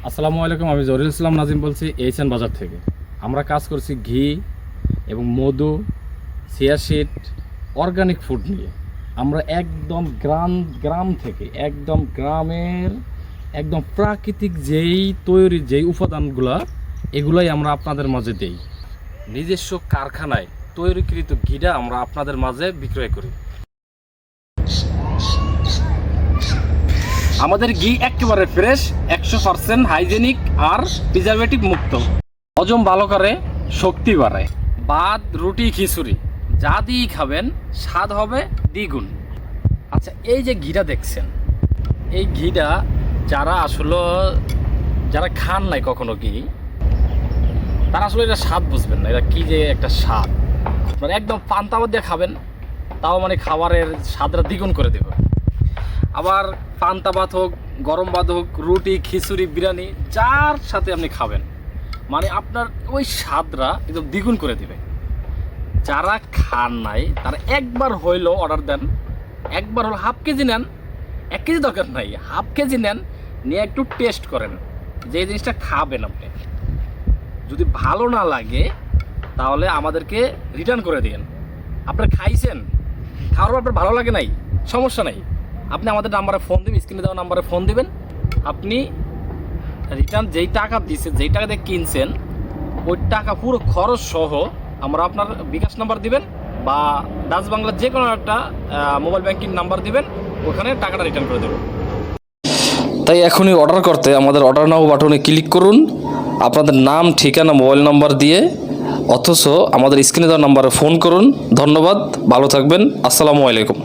আসসালামু আলাইকুম, আমি জহিরুল ইসলাম নাজিম বলছি এইচএন বাজার থেকে। আমরা কাজ করছি ঘি এবং মধু, চিয়া সিড, অর্গানিক ফুড নিয়ে। আমরা একদম গ্রাম থেকে, একদম গ্রামের একদম প্রাকৃতিক যেই উপাদানগুলা, এগুলাই আমরা আপনাদের মাঝে দেই। নিজস্ব কারখানায় তৈরিকৃত ঘিটা আমরা আপনাদের মাঝে বিক্রয় করি। আমাদের ঘি একেবারে ফ্রেশ, 100% হাইজেনিক আর প্রিজারভেটিভ মুক্ত। হজম ভালো করে, শক্তি বাড়ায়। ভাত, রুটি, খিচুড়ি যা দিয়েই খাবেন স্বাদ হবে দ্বিগুণ। আচ্ছা, এই যে ঘিটা দেখছেন, এই ঘিটা যারা খান নাই কখনো ঘি, তারা আসলে এটা স্বাদ বুঝবেন না, এটা কি যে একটা স্বাদ। মানে একদম পান্তা ভাত দিয়ে খাবেন, তাও মানে খাবারের স্বাদটা দ্বিগুণ করে দেবে। আবার পান্তা ভাত হোক, গরম ভাত হোক, রুটি, খিচুড়ি, বিরিয়ানি যার সাথে আপনি খাবেন, মানে আপনার ওই স্বাদটা একদম দ্বিগুণ করে দেবে। যারা খান নাই তারা একবার হইলেও অর্ডার দেন। একবার হলো হাফ কেজি নেন, 1 কেজি দরকার নাই, হাফ কেজি নেন, নিয়ে একটু টেস্ট করেন যে জিনিসটা খাবেন আপনি। যদি ভালো না লাগে তাহলে আমাদেরকে রিটার্ন করে দিন। আপনারা খাইছেন, খাওয়ার পর আপনার ভালো লাগে নাই, সমস্যা নাই, আপনি আমাদের নাম্বারে ফোন দিবেন, স্ক্রিনে দেওয়া নাম্বারে ফোন দিবেন। আপনি রিটার্ন যেই টাকা দিচ্ছেন, যেই টাকা দিয়ে কিনছেন, ওই টাকা পুরো খরচ সহ আমরা আপনার বিকাশ নাম্বার দিবেন বা ডাচ বাংলার যে কোনো একটা মোবাইল ব্যাংকিং নাম্বার দিবেন, ওখানে টাকাটা রিটার্ন করে দেবেন। তাই এখনই অর্ডার করতে আমাদের অর্ডার নাও বাটনে ক্লিক করুন, আপনাদের নাম, ঠিকানা, মোবাইল নাম্বার দিয়ে, অথচ আমাদের স্ক্রিনে দেওয়া নাম্বারে ফোন করুন। ধন্যবাদ, ভালো থাকবেন, আসসালামু আলাইকুম।